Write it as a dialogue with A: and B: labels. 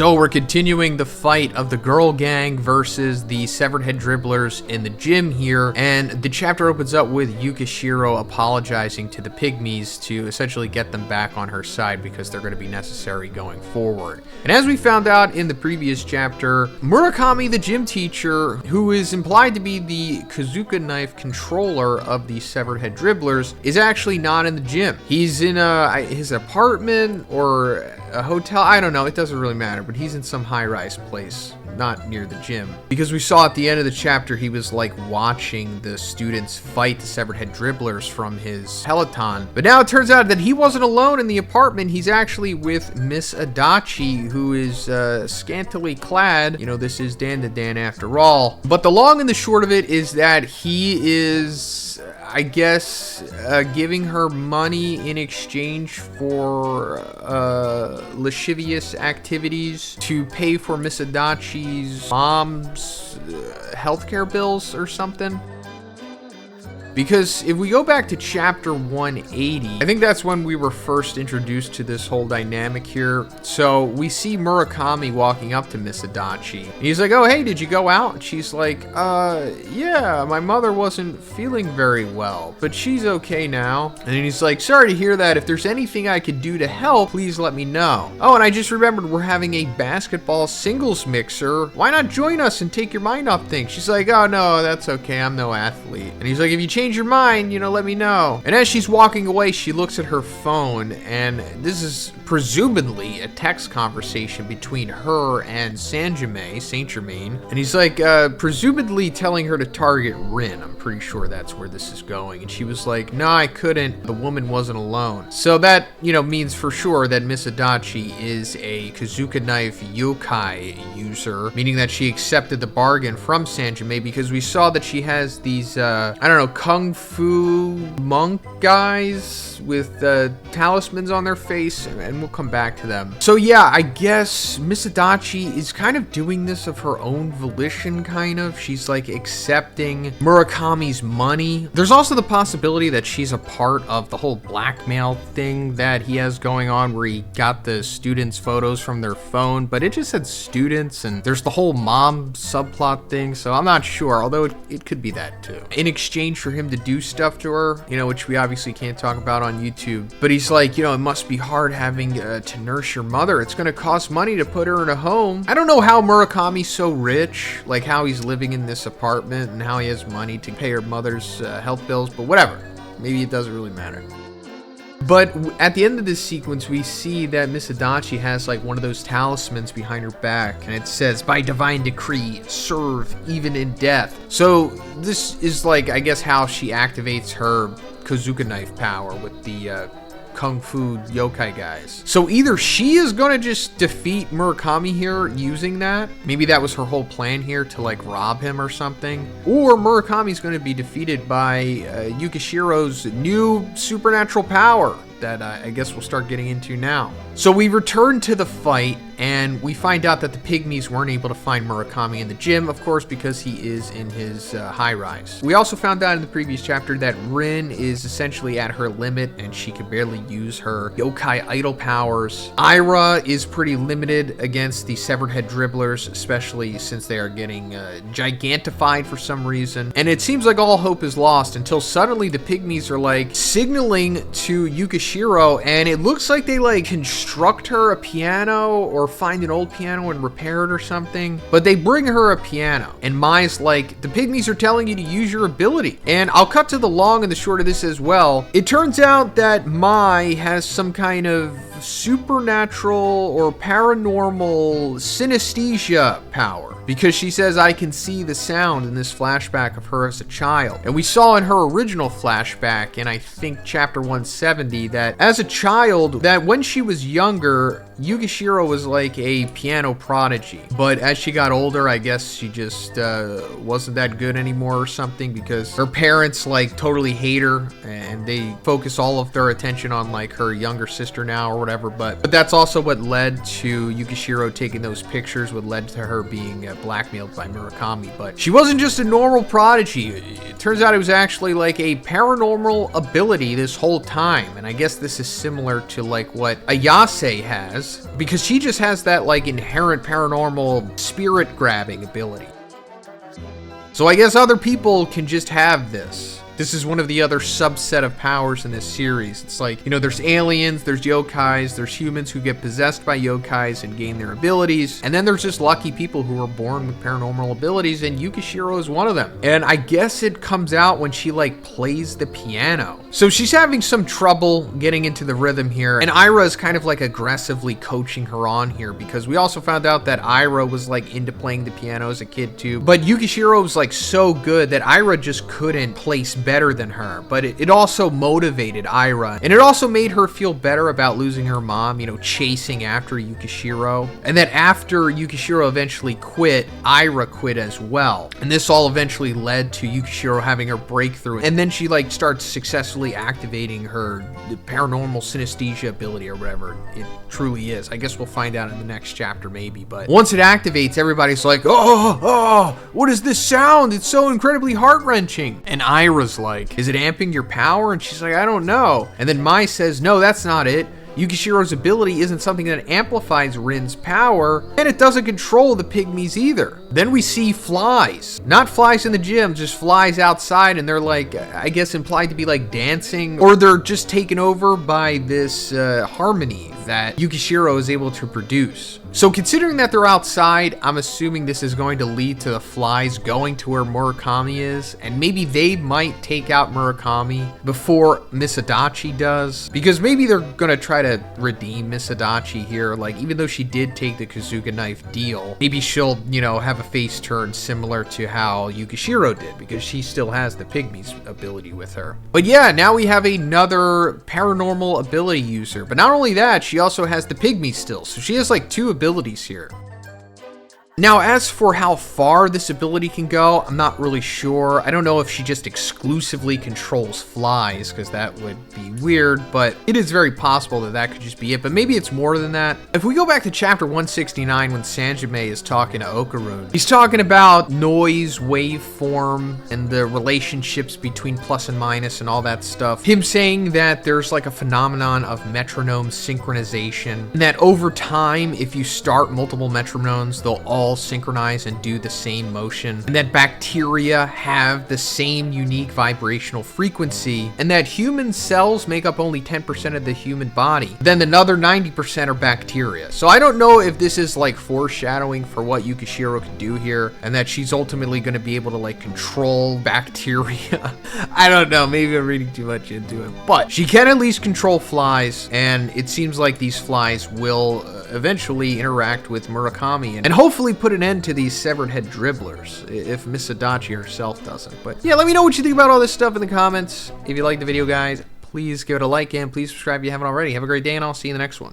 A: So we're continuing the fight of the girl gang versus the severed head dribblers in the gym here, and the chapter opens up with Yukishiro apologizing to the pygmies to essentially get them back on her side because they're going to be necessary going forward. And as we found out in the previous chapter, Murakami, the gym teacher, who is implied to be the Kazuka knife controller of the severed head dribblers, is actually not in the gym. He's in his apartment or a hotel. I don't know. It doesn't really matter, but he's in some high-rise place, not near the gym. Because we saw at the end of the chapter, he was like watching the students fight the severed head dribblers from his Peloton. But now it turns out that he wasn't alone in the apartment. He's actually with Miss Adachi, who is scantily clad. You know, this is Dandadan after all. But the long and the short of it is that he is, I guess, giving her money in exchange for lascivious activities to pay for Miss Adachi's mom's healthcare bills or something. Because if we go back to chapter 180, I think that's when we were first introduced to this whole dynamic here. So we see Murakami walking up to Miss Adachi. And he's like, oh, hey, did you go out? And she's like, yeah, my mother wasn't feeling very well, but she's okay now. And then he's like, sorry to hear that. If there's anything I could do to help, please let me know. Oh, and I just remembered we're having a basketball singles mixer. Why not join us and take your mind off things? She's like, oh, no, that's okay. I'm no athlete. And he's like, if you change your mind, let me know. And as she's walking away, she looks at her phone, and this is presumably a text conversation between her and Saint Germain. And he's like, presumably telling her to target Rin. I'm pretty sure that's where this is going. And she was like, no, I couldn't. The woman wasn't alone. So that, means for sure that Miss Adachi is a Kazuka knife yokai user, meaning that she accepted the bargain from Saint Germain because we saw that she has these, kung fu monk guys with talismans on their face, and we'll come back to them. So yeah, I guess Miss Adachi is kind of doing this of her own volition, kind of. She's like accepting Murakami's money. There's also the possibility that she's a part of the whole blackmail thing that he has going on, where he got the students' photos from their phone, but it just said students, and there's the whole mom subplot thing, so I'm not sure, although it could be that too. In exchange for him to do stuff to her, which we obviously can't talk about on YouTube, but he's like, it must be hard having to nurse your mother. It's gonna cost money to put her in a home. I don't know how Murakami's so rich, like how he's living in this apartment and how he has money to pay her mother's health bills, but whatever. Maybe it doesn't really matter. But at the end of this sequence, we see that Miss Adachi has like one of those talismans behind her back, and it says, by divine decree, serve even in death. So this is like, I guess, how she activates her Kazuka knife power with the kung fu yokai guys. So either she is gonna just defeat Murakami here using that, maybe that was her whole plan here, to like rob him or something, or Murakami's gonna be defeated by Yukishiro's new supernatural power that I guess we'll start getting into now. So we return to the fight, and we find out that the pygmies weren't able to find Murakami in the gym, of course, because he is in his high-rise. We also found out in the previous chapter that Rin is essentially at her limit, and she can barely use her yokai idol powers. Ira is pretty limited against the severed head dribblers, especially since they are getting gigantified for some reason. And it seems like all hope is lost until suddenly the pygmies are like signaling to Yukishiro, and it looks like they like construct her a piano or find an old piano and repair it or something, but they bring her a piano, and Mai's like, the pygmies are telling you to use your ability. And I'll cut to the long and the short of this as well. It turns out that Mai has some kind of supernatural or paranormal synesthesia power, because she says, I can see the sound in this flashback of her as a child. And we saw in her original flashback in, I think, chapter 170, that as a child, that when she was younger, Yukishiro was like a piano prodigy. But as she got older, I guess she just wasn't that good anymore or something, because her parents like totally hate her, and they focus all of their attention on like her younger sister now or whatever. But that's also what led to Yukishiro taking those pictures, what led to her being blackmailed by Murakami. But she wasn't just a normal prodigy. It turns out it was actually like a paranormal ability this whole time. And I guess this is similar to like what Ayase has, is, because she just has that like inherent paranormal spirit grabbing ability. So I guess other people can just have this. This is one of the other subset of powers in this series. It's like, you know, there's aliens, there's yokais, there's humans who get possessed by yokais and gain their abilities, and then there's just lucky people who are born with paranormal abilities, and Yukishiro is one of them. And I guess it comes out when she like plays the piano. So she's having some trouble getting into the rhythm here, and Ira is kind of like aggressively coaching her on here, because we also found out that Ira was like into playing the piano as a kid too. But Yukishiro was like so good that Ira just couldn't place better than her, but it also motivated Ira, and it also made her feel better about losing her mom, you know, chasing after Yukishiro. And that after Yukishiro eventually quit, Ira quit as well, and this all eventually led to Yukishiro having her breakthrough, and then she like starts successfully activating her paranormal synesthesia ability, or whatever it truly is. I guess we'll find out in the next chapter maybe, but once it activates, everybody's like, oh, what is this sound? It's so incredibly heart-wrenching. And Ira's like, is it amping your power? And she's like, I don't know. And then Mai says, no, that's not it. Yukishiro's ability isn't something that amplifies Rin's power, and it doesn't control the pygmies either. Then we see flies. Not flies in the gym, just flies outside, and they're like, I guess implied to be like dancing, or they're just taken over by this harmony that Yukishiro is able to produce. So considering that they're outside, I'm assuming this is going to lead to the flies going to where Murakami is, and maybe they might take out Murakami before Misadachi does, because maybe they're gonna try to redeem Misadachi here. Like, even though she did take the Kazuga knife deal, maybe she'll, you know, have a face turn similar to how Yukishiro did, because she still has the pygmies ability with her. But yeah, now we have another paranormal ability user, but not only that, she also has the pygmies still, so she has like 2 abilities here. Now, as for how far this ability can go, I'm not really sure. I don't know if she just exclusively controls flies, because that would be weird, but it is very possible that that could just be it, but maybe it's more than that. If we go back to chapter 169, when Sanjime is talking to Okarun, he's talking about noise, waveform, and the relationships between plus and minus and all that stuff. Him saying that there's like a phenomenon of metronome synchronization, and that over time, if you start multiple metronomes, they'll all synchronize and do the same motion, and that bacteria have the same unique vibrational frequency, and that human cells make up only 10% of the human body. Then another 90% are bacteria. So I don't know if this is like foreshadowing for what Yukishiro can do here, and that she's ultimately going to be able to like control bacteria. I don't know, maybe I'm reading too much into it, but she can at least control flies, and it seems like these flies will eventually interact with Murakami and hopefully put an end to these severed head dribblers, if Misadachi herself doesn't. But yeah, let me know what you think about all this stuff in the comments. If you liked the video, guys, please give it a like, and please subscribe if you haven't already. Have a great day, and I'll see you in the next one.